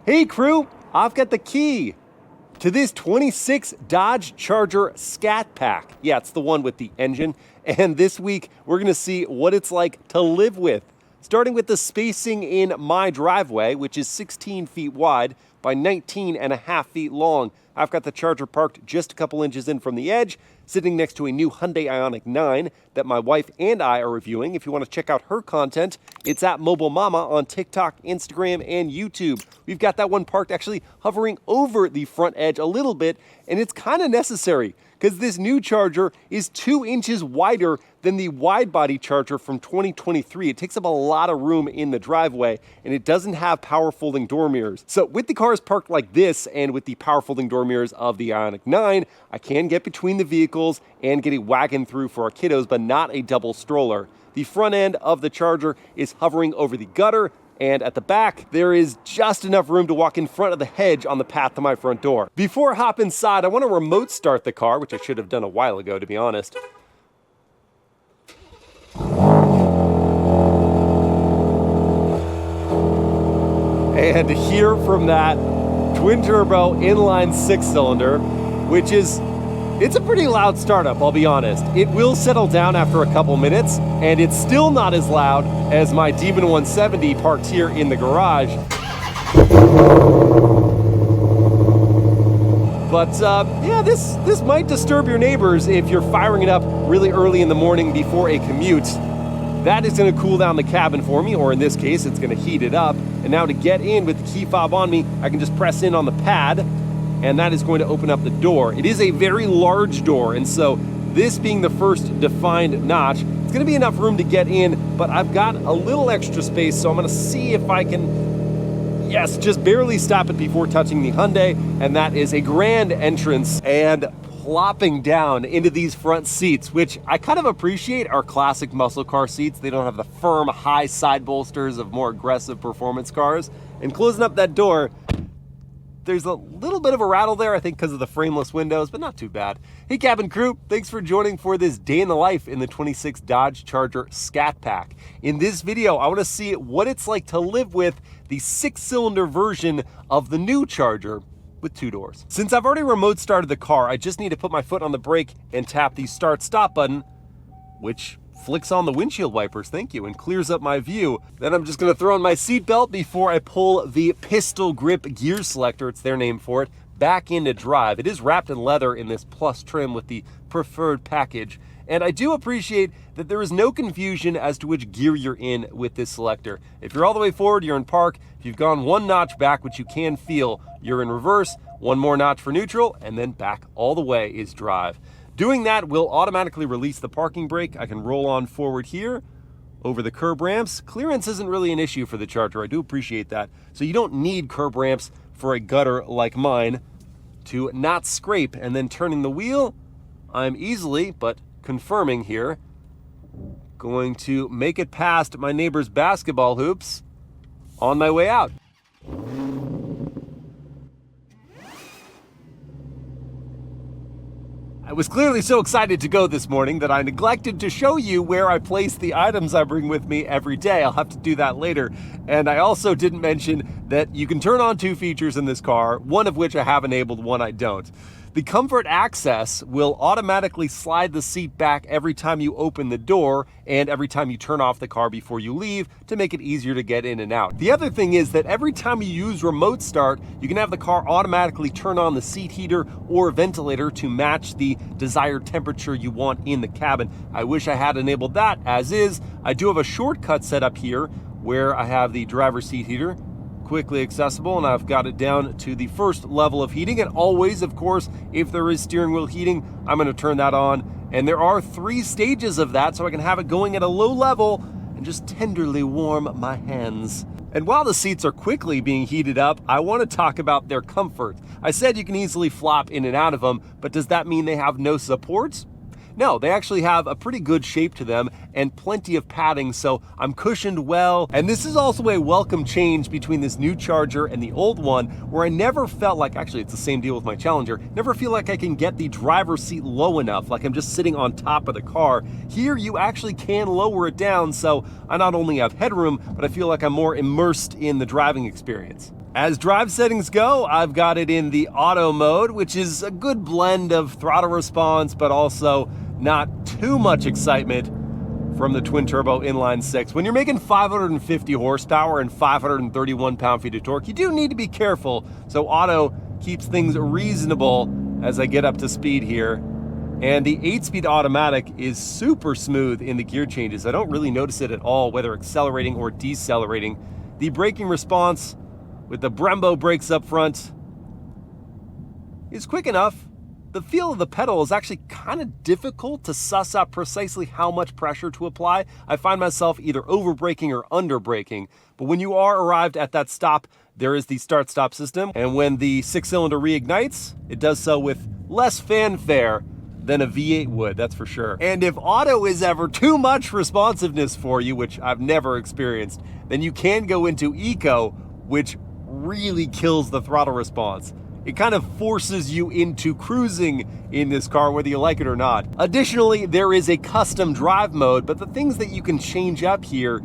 Hey crew, I've got the key to this 26 Dodge Charger Scat Pack. Yeah, it's the one with the engine. And this week, we're gonna see what it's like to live with. Starting with the spacing in my driveway, which is 16 feet wide by 19 and a half feet long. I've got the Charger parked just a couple inches in from the edge, sitting next to a new Hyundai Ioniq 9 that my wife and I are reviewing. If you want to check out her content, it's at Mobile Mama on TikTok, Instagram, and YouTube. We've got that one parked actually hovering over the front edge a little bit, and it's kind of necessary because this new Charger is 2 inches wider than the wide-body Charger from 2023. It takes up a lot of room in the driveway, and it doesn't have power folding door mirrors. So with the cars parked like this, and with the power folding door mirrors of the Ioniq 9, I can get between the vehicles and get a wagon through for our kiddos, but not a double stroller. The front end of the Charger is hovering over the gutter, and at the back, there is just enough room to walk in front of the hedge on the path to my front door. Before I hop inside, I want to remote start the car, which I should have done a while ago, to be honest. And to hear from that twin-turbo inline six-cylinder, which is, it's a pretty loud startup, I'll be honest. It will settle down after a couple minutes, and it's still not as loud as my Demon 170 parked here in the garage. But yeah, this might disturb your neighbors if you're firing it up really early in the morning before a commute. That is going to cool down the cabin for me, or in this case, it's going to heat it up. And now to get in with the key fob on me, I can just press in on the pad, and that is going to open up the door. It is a very large door, and so this being the first defined notch, it's going to be enough room to get in, but I've got a little extra space, so I'm going to see if I can, yes, just barely stop it before touching the Hyundai, and that is a grand entrance and plopping down into these front seats, which I kind of appreciate are classic muscle car seats. They don't have the firm, high side bolsters of more aggressive performance cars. And closing up that door, there's a little bit of a rattle there, I think because of the frameless windows, but not too bad. Hey cabin crew, thanks for joining for this day in the life in the 26 Dodge Charger Scat Pack. In this video, I want to see what it's like to live with the 6-cylinder version of the new Charger with 2 doors. Since I've already remote started the car, I just need to put my foot on the brake and tap the start stop button, which flicks on the windshield wipers, thank you, and clears up my view. Then I'm just gonna throw on my seatbelt before I pull the pistol grip gear selector, it's their name for it, back into drive. It is wrapped in leather in this plus trim with the preferred package. And I do appreciate that there is no confusion as to which gear you're in with this selector. If you're all the way forward, you're in park. If you've gone 1 notch back, which you can feel, you're in reverse. 1 more notch for neutral, and then back all the way is drive. Doing that will automatically release the parking brake. I can roll on forward here over the curb ramps. Clearance isn't really an issue for the Charger. I do appreciate that. So you don't need curb ramps for a gutter like mine to not scrape. And then turning the wheel, I'm easily, but confirming here, going to make it past my neighbor's basketball hoops on my way out. I was clearly so excited to go this morning that I neglected to show you where I place the items I bring with me every day. I'll have to do that later. And I also didn't mention that you can turn on 2 features in this car, one of which I have enabled, one I don't. The Comfort Access will automatically slide the seat back every time you open the door and every time you turn off the car before you leave to make it easier to get in and out. The other thing is that every time you use remote start, you can have the car automatically turn on the seat heater or ventilator to match the desired temperature you want in the cabin. I wish I had enabled that. As is, I do have a shortcut set up here where I have the driver's seat heater quickly accessible, and I've got it down to the first level of heating. And always, of course, if there is steering wheel heating, I'm going to turn that on. And there are 3 stages of that, so I can have it going at a low level and just tenderly warm my hands. And while the seats are quickly being heated up, I want to talk about their comfort. I said you can easily flop in and out of them, but does that mean they have no supports? No, they actually have a pretty good shape to them and plenty of padding, so I'm cushioned well. And this is also a welcome change between this new Charger and the old one, where I never felt like, actually it's the same deal with my Challenger, never feel like I can get the driver's seat low enough, like I'm just sitting on top of the car. Here you actually can lower it down, so I not only have headroom, but I feel like I'm more immersed in the driving experience. As drive settings go, I've got it in the auto mode, which is a good blend of throttle response, but also not too much excitement from the twin-turbo inline-six. When you're making 550 horsepower and 531 pound-feet of torque, you do need to be careful, so auto keeps things reasonable as I get up to speed here. And the 8-speed automatic is super smooth in the gear changes. I don't really notice it at all, whether accelerating or decelerating. The braking response with the Brembo brakes up front is quick enough. The feel of the pedal is actually kind of difficult to suss out precisely how much pressure to apply. I find myself either over-braking or under-braking. But when you are arrived at that stop, there is the start-stop system. And when the 6-cylinder reignites, it does so with less fanfare than a V8 would, that's for sure. And if auto is ever too much responsiveness for you, which I've never experienced, then you can go into eco, which really kills the throttle response. It kind of forces you into cruising in this car, whether you like it or not. Additionally, there is a custom drive mode, but the things that you can change up here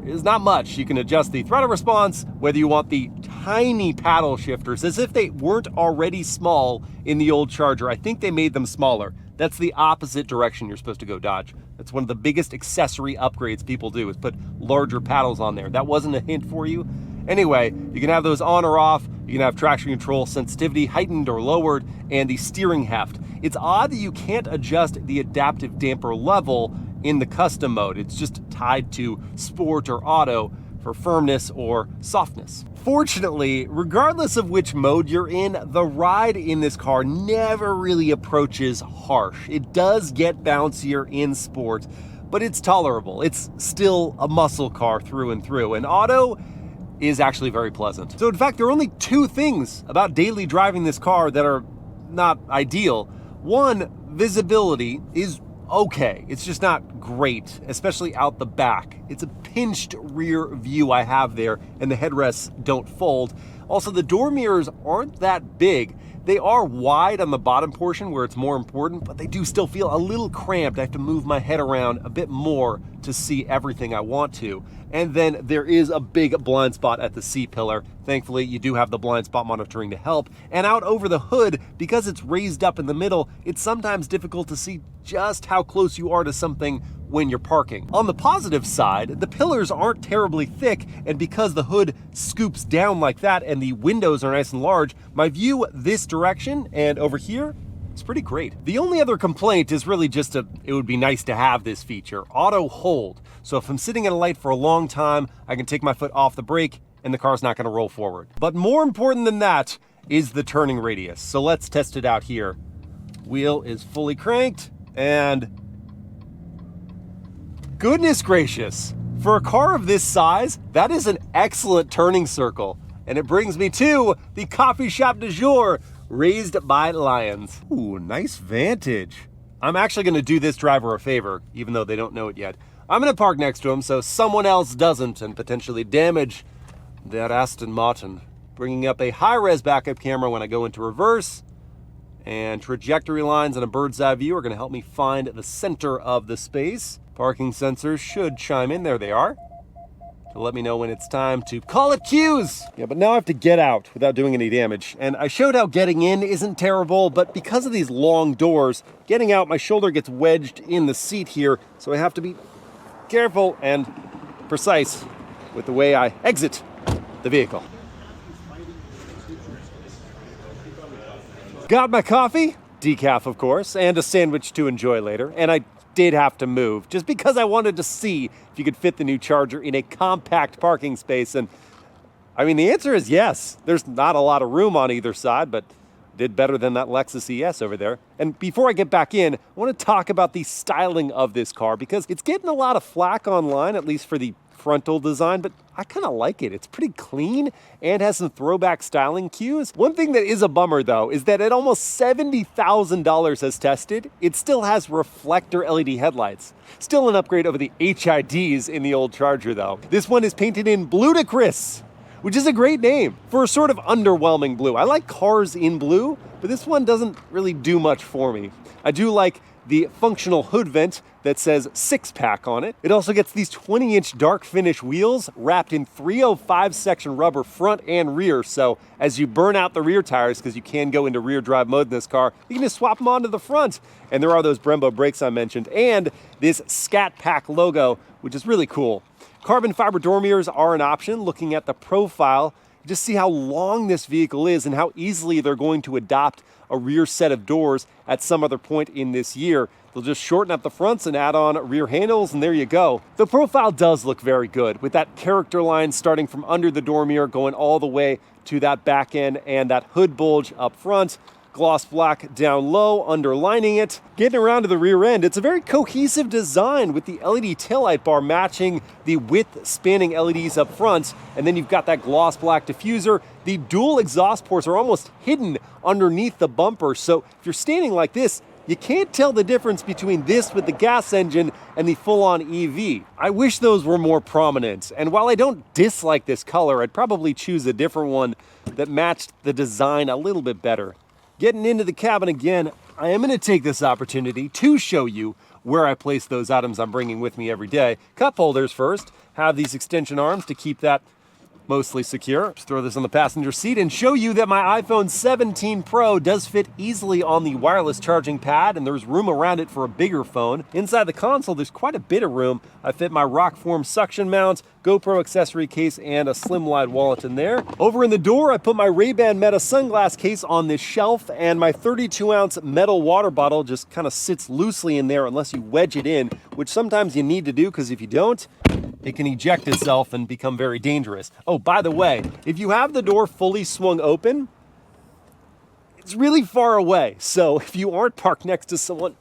is not much. You can adjust the throttle response, whether you want the tiny paddle shifters, as if they weren't already small in the old Charger. I think they made them smaller. That's the opposite direction you're supposed to go, Dodge. That's one of the biggest accessory upgrades people do, is put larger paddles on there. That wasn't a hint for you? Anyway, you can have those on or off. You can have traction control sensitivity heightened or lowered, and the steering heft. It's odd that you can't adjust the adaptive damper level in the custom mode. It's just tied to sport or auto for firmness or softness. Fortunately, regardless of which mode you're in, the ride in this car never really approaches harsh. It does get bouncier in sport, but it's tolerable. It's still a muscle car through and through, and auto is actually very pleasant. So in fact, there are only two things about daily driving this car that are not ideal. One, visibility is okay. It's just not great, especially out the back. It's a pinched rear view I have there, and the headrests don't fold. Also, the door mirrors aren't that big. They are wide on the bottom portion where it's more important, but they do still feel a little cramped. I have to move my head around a bit more to see everything I want to. And then there is a big blind spot at the C-pillar. Thankfully, you do have the blind spot monitoring to help. And out over the hood, because it's raised up in the middle, it's sometimes difficult to see just how close you are to something when you're parking. On the positive side, the pillars aren't terribly thick, and because the hood scoops down like that and the windows are nice and large, my view this direction and over here, it's pretty great. The only other complaint is really just it would be nice to have this feature, auto hold. So if I'm sitting at a light for a long time, I can take my foot off the brake and the car's not gonna roll forward. But more important than that is the turning radius. So let's test it out here. Wheel is fully cranked, and goodness gracious, for a car of this size, that is an excellent turning circle. And it brings me to the coffee shop du jour, Raised by Lions. Ooh, nice vantage. I'm actually gonna do this driver a favor, even though they don't know it yet. I'm gonna park next to him so someone else doesn't and potentially damage their Aston Martin. Bringing up a high-res backup camera when I go into reverse, and trajectory lines and a bird's eye view are gonna help me find the center of the space. Parking sensors should chime in, there they are, to let me know when it's time to call it cues. Yeah, but now I have to get out without doing any damage. And I showed how getting in isn't terrible, but because of these long doors, getting out, my shoulder gets wedged in the seat here, so I have to be careful and precise with the way I exit the vehicle. Got my coffee, decaf of course, and a sandwich to enjoy later, and I did have to move just because I wanted to see if you could fit the new Charger in a compact parking space. And I mean, the answer is yes. There's not a lot of room on either side, but did better than that Lexus ES over there. And before I get back in, I want to talk about the styling of this car because it's getting a lot of flack online, at least for the frontal design, but I kind of like it. It's pretty clean and has some throwback styling cues. One thing that is a bummer though is that at almost $70,000 as tested, it still has reflector LED headlights. Still an upgrade over the HIDs in the old Charger though. This one is painted in Bludicrous, which is a great name for a sort of underwhelming blue. I like cars in blue, but this one doesn't really do much for me. I do like the functional hood vent that says 6-pack on it. It also gets these 20-inch dark finish wheels wrapped in 305 section rubber front and rear. So as you burn out the rear tires, because you can go into rear drive mode in this car, you can just swap them onto the front. And there are those Brembo brakes I mentioned, and this Scat Pack logo, which is really cool. Carbon fiber door mirrors are an option. Looking at the profile, just see how long this vehicle is and how easily they're going to adopt a rear set of doors at some other point in this year. They'll just shorten up the fronts and add on rear handles, and there you go. The profile does look very good, with that character line starting from under the door mirror going all the way to that back end and that hood bulge up front. Gloss black down low, underlining it. Getting around to the rear end, it's a very cohesive design with the LED taillight bar matching the width spanning LEDs up front, and then you've got that gloss black diffuser. The dual exhaust ports are almost hidden underneath the bumper, so if you're standing like this, you can't tell the difference between this with the gas engine and the full-on EV. I wish those were more prominent, and while I don't dislike this color, I'd probably choose a different one that matched the design a little bit better. Getting into the cabin again, I am going to take this opportunity to show you where I place those items I'm bringing with me every day. Cup holders first, have these extension arms to keep that mostly secure. Just throw this on the passenger seat and show you that my iPhone 17 Pro does fit easily on the wireless charging pad, and there's room around it for a bigger phone. Inside the console, there's quite a bit of room. I fit my Rockform suction mount, GoPro accessory case, and a Slimline wallet in there. Over in the door, I put my Ray-Ban Meta sunglass case on this shelf, and my 32-ounce metal water bottle just kind of sits loosely in there unless you wedge it in, which sometimes you need to do, because if you don't, it can eject itself and become very dangerous. Oh, by the way, if you have the door fully swung open, it's really far away. So if you aren't parked next to someone,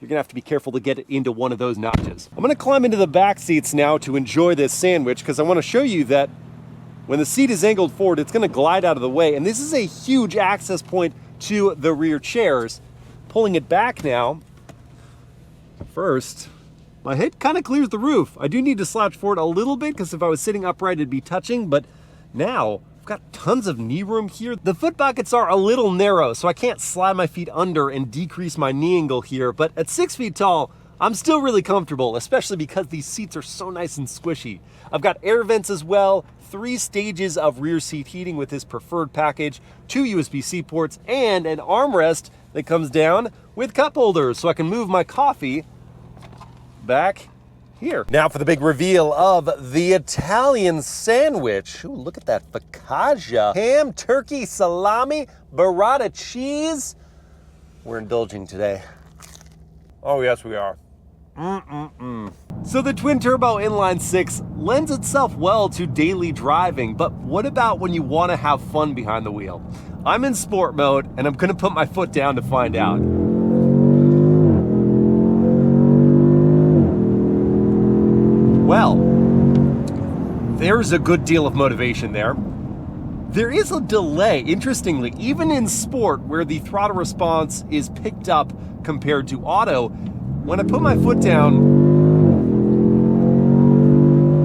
you're gonna have to be careful to get it into one of those notches. I'm gonna climb into the back seats now to enjoy this sandwich, because I wanna show you that when the seat is angled forward, it's gonna glide out of the way. And this is a huge access point to the rear chairs. Pulling it back now, first, my head kind of clears the roof. I do need to slouch forward a little bit, because if I was sitting upright, it'd be touching, but now I've got tons of knee room here. The foot pockets are a little narrow, so I can't slide my feet under and decrease my knee angle here, but at 6 feet tall, I'm still really comfortable, especially because these seats are so nice and squishy. I've got air vents as well, 3 stages of rear seat heating with this preferred package, 2 USB-C ports, and an armrest that comes down with cup holders, so I can move my coffee back here. Now for the big reveal of the Italian sandwich. Ooh, look at that focaccia. Ham, turkey, salami, burrata cheese. We're indulging today. Oh yes, we are. So the twin-turbo inline-6 lends itself well to daily driving, but what about when you want to have fun behind the wheel? I'm in sport mode, and I'm gonna put my foot down to find out. Well, there's a good deal of motivation there. There is a delay, interestingly, even in sport, where the throttle response is picked up compared to auto. When I put my foot down,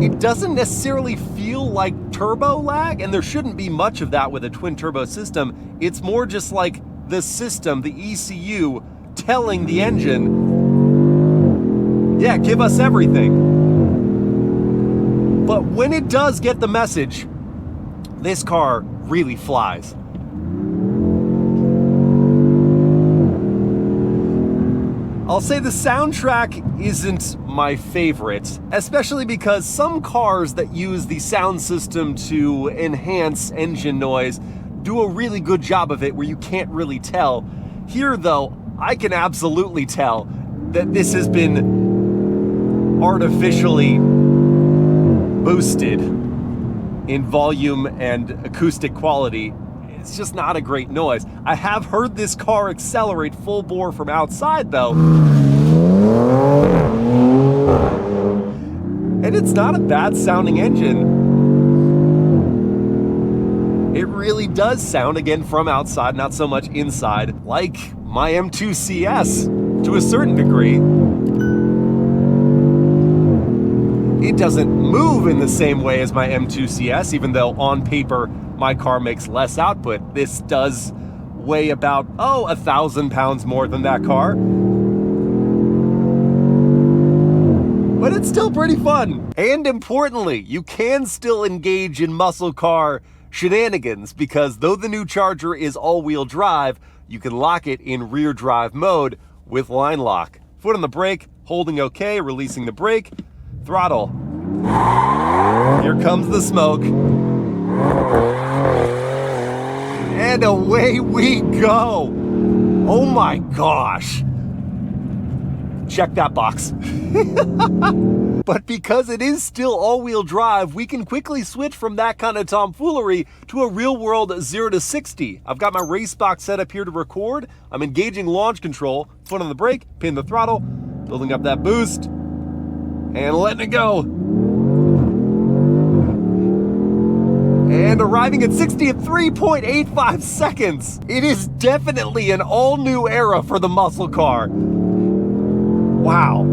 it doesn't necessarily feel like turbo lag, and there shouldn't be much of that with a twin turbo system. It's more just like the system, the ECU, telling the engine, yeah, give us everything. But when it does get the message, this car really flies. I'll say the soundtrack isn't my favorite, especially because some cars that use the sound system to enhance engine noise do a really good job of it where you can't really tell. Here though, I can absolutely tell that this has been artificially boosted in volume and acoustic quality. It's just not a great noise. I have heard this car accelerate full bore from outside though. And it's not a bad sounding engine. It really does sound, again, from outside, not so much inside, like my M2 CS to a certain degree. It doesn't move in the same way as my M2 CS, even though on paper my car makes less output. This does weigh about, 1,000 pounds more than that car. but it's still pretty fun. And importantly, you can still engage in muscle car shenanigans, because though the new Charger is all-wheel drive, you can lock it in rear drive mode with line lock. Foot on the brake, holding okay, releasing the brake, throttle. Here comes the smoke. And away we go. Oh my gosh. Check that box. But because it is still all-wheel drive, we can quickly switch from that kind of tomfoolery to a real-world 0 to 60. I've got my race box set up here to record. I'm engaging launch control, foot on the brake, pin the throttle, building up that boost, and letting it go. And arriving at 60 at 3.85 seconds. It is definitely an all-new era for the muscle car. Wow.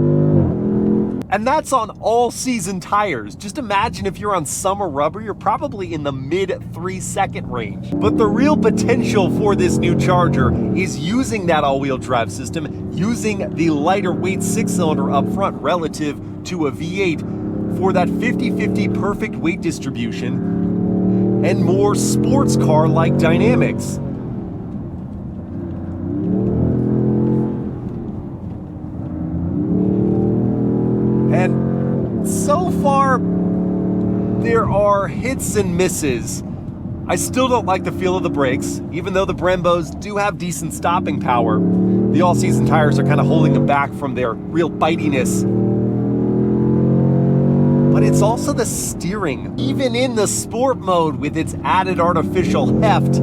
And that's on all-season tires. Just imagine if you're on summer rubber, you're probably in the mid 3-second range. But the real potential for this new Charger is using that all-wheel drive system, using the lighter weight 6-cylinder up front relative to a V8 for that 50-50 perfect weight distribution and more sports car-like dynamics. And so far, there are hits and misses. I still don't like the feel of the brakes, even though the Brembos do have decent stopping power. The all-season tires are kind of holding them back from their real bitiness. But it's also the steering. Even in the sport mode with its added artificial heft,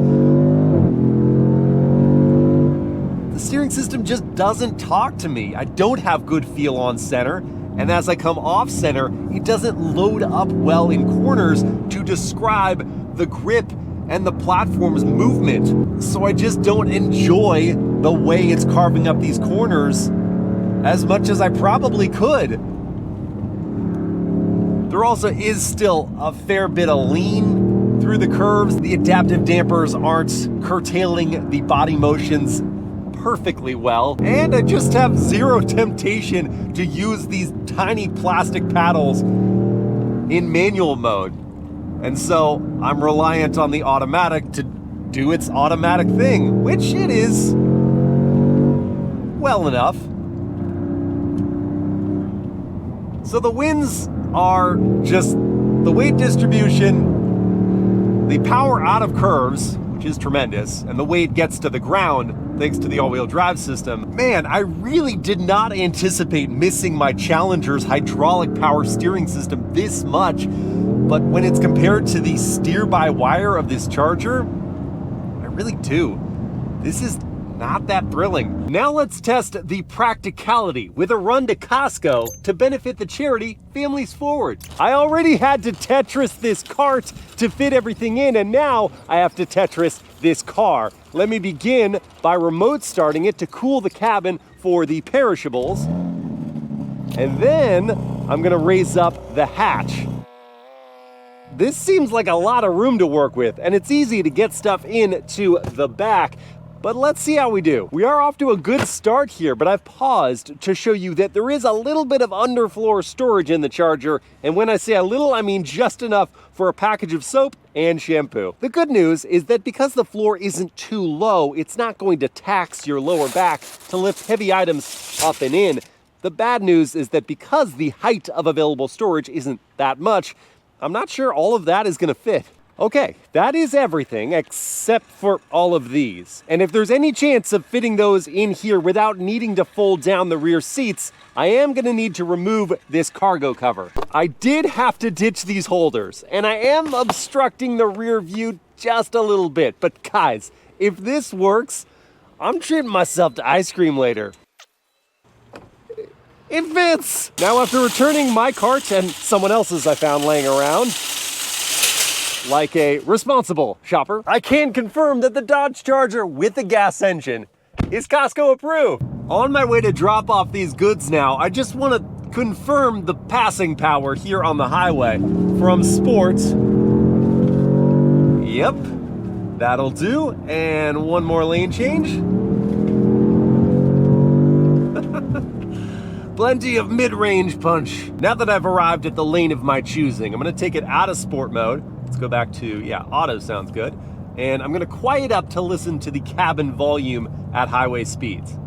the steering system just doesn't talk to me. I don't have good feel on center. And as I come off center, it doesn't load up well in corners to describe the grip and the platform's movement. So I just don't enjoy the way it's carving up these corners as much as I probably could. There also is still a fair bit of lean through the curves. The adaptive dampers aren't curtailing the body motions perfectly well, and I just have zero temptation to use these tiny plastic paddles in manual mode. And so I'm reliant on the automatic to do its automatic thing, which it is well enough. So the wins are just the weight distribution, the power out of curves, which is tremendous, and the way it gets to the ground thanks to the all-wheel drive system. Man, I really did not anticipate missing my Challenger's hydraulic power steering system this much, but when it's compared to the steer-by-wire of this Charger, I really do. This is not that thrilling. Now let's test the practicality with a run to Costco to benefit the charity Families Forward. I already had to Tetris this cart to fit everything in, and now I have to Tetris this car. Let me begin by remote starting it to cool the cabin for the perishables. And then I'm gonna raise up the hatch. This seems like a lot of room to work with, and it's easy to get stuff into the back. But let's see how we do. We are off to a good start here, but I've paused to show you that there is a little bit of underfloor storage in the Charger, and when I say a little, I mean just enough for a package of soap and shampoo. The good news is that because the floor isn't too low, it's not going to tax your lower back to lift heavy items up and in. The bad news is that because the height of available storage isn't that much, I'm not sure all of that is gonna fit. Okay, that is everything except for all of these. And if there's any chance of fitting those in here without needing to fold down the rear seats, I am gonna need to remove this cargo cover. I did have to ditch these holders, and I am obstructing the rear view just a little bit. But guys, if this works, I'm treating myself to ice cream later. It fits! Now after returning my cart and someone else's I found laying around, like a responsible shopper, I can confirm that the Dodge Charger with the gas engine is Costco approved. On my way to drop off these goods now, I just want to confirm the passing power here on the highway. From Sport, yep, that'll do. And one more lane change. Plenty of mid-range punch. Now that I've arrived at the lane of my choosing, I'm gonna take it out of sport mode. Let's go back to, yeah, auto sounds good. And I'm gonna quiet up to listen to the cabin volume at highway speeds.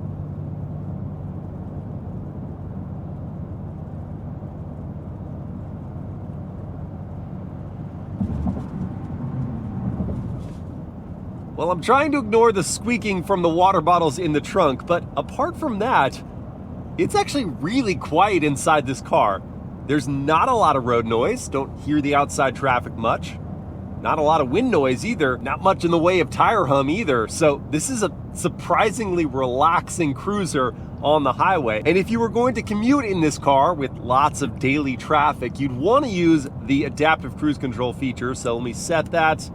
Well, I'm trying to ignore the squeaking from the water bottles in the trunk, but apart from that, it's actually really quiet inside this car. There's not a lot of road noise, don't hear the outside traffic much. Not a lot of wind noise either, not much in the way of tire hum either. So this is a surprisingly relaxing cruiser on the highway. And if you were going to commute in this car with lots of daily traffic, you'd want to use the adaptive cruise control feature. So let me set that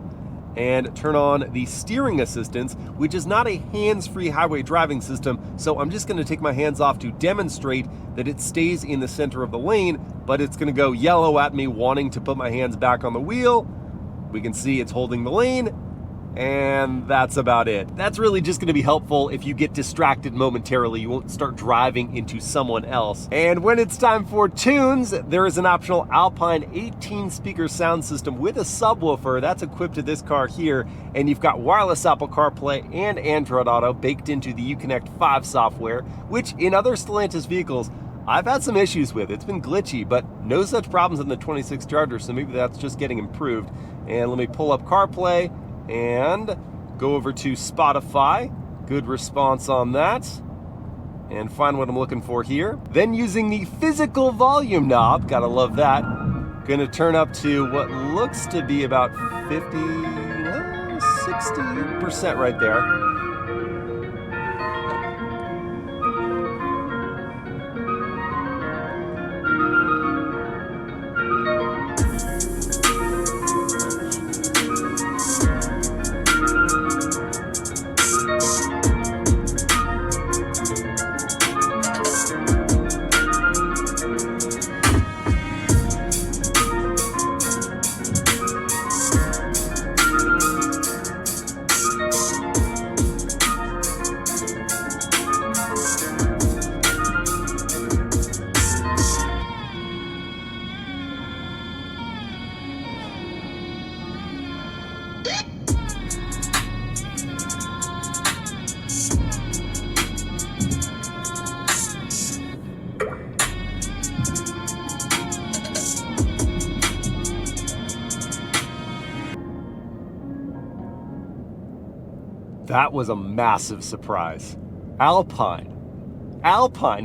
and turn on the steering assistance, which is not a hands-free highway driving system. So I'm just gonna take my hands off to demonstrate that it stays in the center of the lane, but it's gonna go yellow at me wanting to put my hands back on the wheel. We can see it's holding the lane, and that's about it. That's really just gonna be helpful if you get distracted momentarily. You won't start driving into someone else. And when it's time for tunes, there is an optional Alpine 18 speaker sound system with a subwoofer that's equipped to this car here. And you've got wireless Apple CarPlay and Android Auto baked into the UConnect 5 software, which in other Stellantis vehicles, I've had some issues with. It's been glitchy, but no such problems in the 26 Charger, so maybe that's just getting improved. And let me pull up CarPlay and go over to Spotify. Good response on that. And find what I'm looking for here. Then using the physical volume knob, gotta love that. Gonna turn up to what looks to be about 60% right there. That was a massive surprise. Alpine,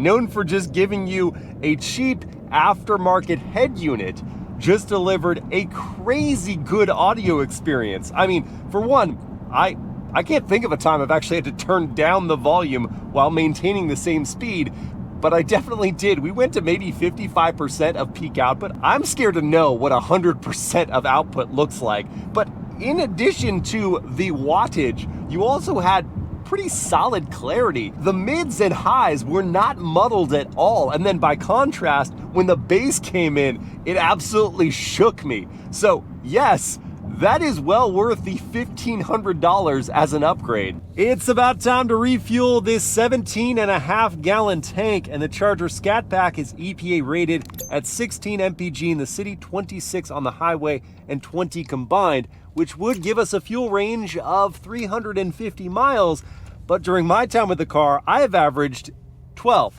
known for just giving you a cheap aftermarket head unit, just delivered a crazy good audio experience. I mean, for one, I can't think of a time I've actually had to turn down the volume while maintaining the same speed, but I definitely did. We went to maybe 55% of peak output. I'm scared to know what 100% of output looks like, but in addition to the wattage, you also had pretty solid clarity. The mids and highs were not muddled at all. And then by contrast, when the bass came in, it absolutely shook me. So yes, that is well worth the $1,500 as an upgrade. It's about time to refuel this 17.5-gallon tank, and the Charger Scat Pack is EPA rated at 16 mpg in the city, 26 on the highway, and 20 combined, which would give us a fuel range of 350 miles. But during my time with the car, I have averaged 12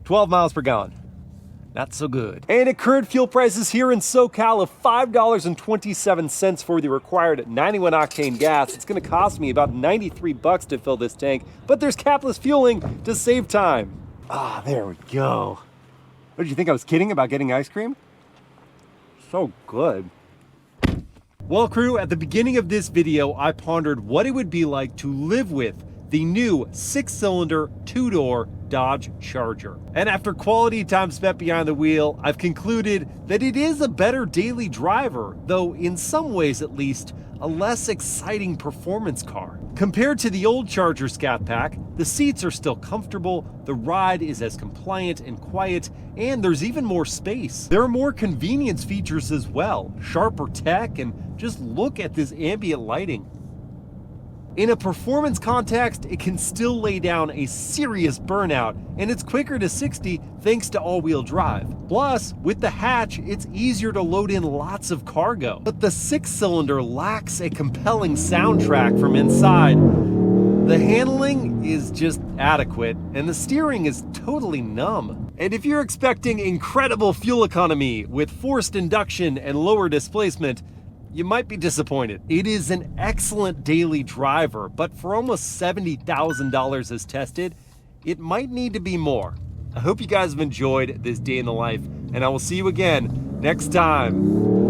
miles per gallon. Not so good. And at current fuel prices here in SoCal of $5.27 for the required 91 octane gas, it's gonna cost me about 93 bucks to fill this tank, but there's capless fueling to save time. Ah, there we go. What, did you think I was kidding about getting ice cream? So good. Well, crew, at the beginning of this video, I pondered what it would be like to live with the new 6-cylinder, 2-door Dodge Charger. And after quality time spent behind the wheel, I've concluded that it is a better daily driver, though in some ways at least, a less exciting performance car. Compared to the old Charger Scat Pack, the seats are still comfortable, the ride is as compliant and quiet, and there's even more space. There are more convenience features as well, sharper tech, and just look at this ambient lighting. In a performance context, it can still lay down a serious burnout, and it's quicker to 60 thanks to all-wheel drive. Plus, with the hatch, it's easier to load in lots of cargo. But the 6-cylinder lacks a compelling soundtrack from inside. The handling is just adequate, and the steering is totally numb. And if you're expecting incredible fuel economy with forced induction and lower displacement, you might be disappointed. It is an excellent daily driver, but for almost $70,000 as tested, it might need to be more. I hope you guys have enjoyed this day in the life, and I will see you again next time.